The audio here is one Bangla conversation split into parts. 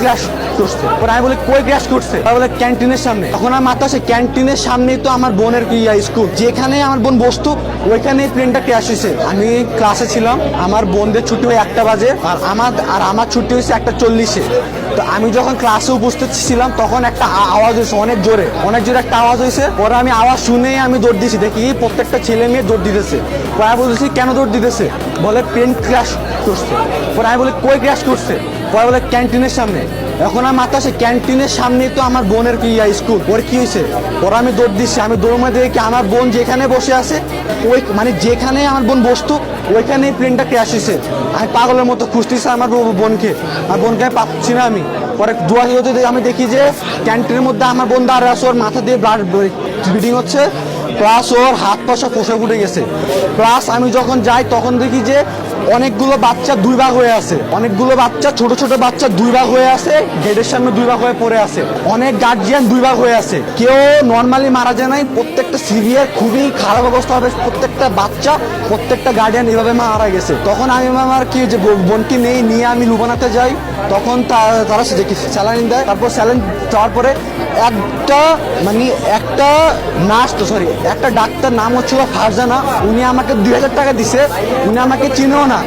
ক্র্যাশ করছে। পরে আমি বলি কই ক্র্যাশ করছে, বলে ক্যান্টিনের সামনে। তখন আমার মাথা আসে ক্যান্টিনের সামনেই তো আমার বোনের স্কুল, যেখানে আমার বোন বসতো ওইখানে প্লেনটা ক্র্যাশ হয়েছে। আমি ক্লাসে ছিলাম, আমার বোনদের ছুটি হয় 1টা বাজে আর আমার ছুটি হয়েছে 1টা 40-এ। তো আমি যখন ক্লাসে উপস্থিত ছিলাম তখন একটা আওয়াজ হয়েছে অনেক জোরে একটা আওয়াজ হয়েছে। পরে আমি আওয়াজ শুনেই আমি দৌড় দিয়েছি, দেখি প্রত্যেকটা ছেলে মেয়ে দৌড় দিতেছে। পরে বলতেছি কেন দৌড় দিতেছে, বলে প্লেন ক্র্যাশ করছে। পরে আমি বলি কই ক্র্যাশ করছে, পরে বলে ক্যান্টিনের সামনে। এখন আমার মাথা আসে ক্যান্টিনের সামনেই তো আমার বোনের স্কুল, ওর কি হয়েছে। পরে আমি দৌড় দিচ্ছি, আমি দৌড় মারতে দেখি আমার বোন যেখানে বসে আছে ওই যেখানে আমার বোন বসতো ওইখানে প্লেনটা ক্র্যাশ হয়েছে। আমি পাগলের মতো খুঁজতেছি আমার বোনকে আমি পাচ্ছি না। আমি পরে দোয়া হতে আমি দেখি যে ক্যান্টিনের মধ্যে আমার বোন দাঁড়িয়ে আছে, ওর মাথা দিয়ে ব্লাড ব্লিডিং হচ্ছে, প্লাস ওর হাত পা সব ফসে ফুটে গেছে। প্লাস আমি যখন যাই তখন দেখি যে অনেকগুলো বাচ্চা 2 ভাগ হয়ে আছে, অনেকগুলো বাচ্চা ছোট ছোট বাচ্চা 2 ভাগ হয়ে আছে, গেটের সামনে 2 ভাগ হয়ে পড়ে আছে। অনেক গার্জিয়ান 2 ভাগ হয়ে আছে, কেউ নর্মালি মারা যায় নাই, প্রত্যেকটা সিভিয়ার খুবই খারাপ অবস্থা হবে, প্রত্যেকটা বাচ্চা প্রত্যেকটা গার্ডিয়ান এভাবে মারা গেছে। তখন আমি আমার কি যে বোনকে নিয়ে আমি লুবানাতে যাই, তখন তারা স্যালাইন দেয়। তারপর স্যালাইন দেওয়ার পরে একটা নার্স একটা ডাক্তার নাম হচ্ছিল ফারজানা, উনি আমাকে 2000 টাকা দিছে। উনি আমাকে চিনেও না,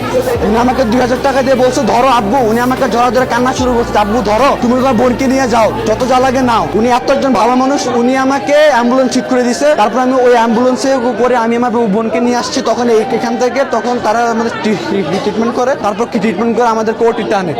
উনি আমাকে 2000 টাকা দিয়ে বলছে ধরো আব্বু। উনি আমাকে ধরে কান্না শুরু করছে, আব্বু ধরো, তুমি তোমার বোনকে নিয়ে যাও, যত যা লাগে নাও। উনি এত একজন ভালো মানুষ, উনি আমাকে অ্যাম্বুলেন্স ঠিক করে দিছে। তারপর আমি ওই অ্যাম্বুলেন্সে করে আমি আমার বোনকে নিয়ে আসছি। তখন এখান থেকে তারা আমাদের ট্রিটমেন্ট করে, তারপর ট্রিটমেন্ট করে আমাদের কোর্টে টানে।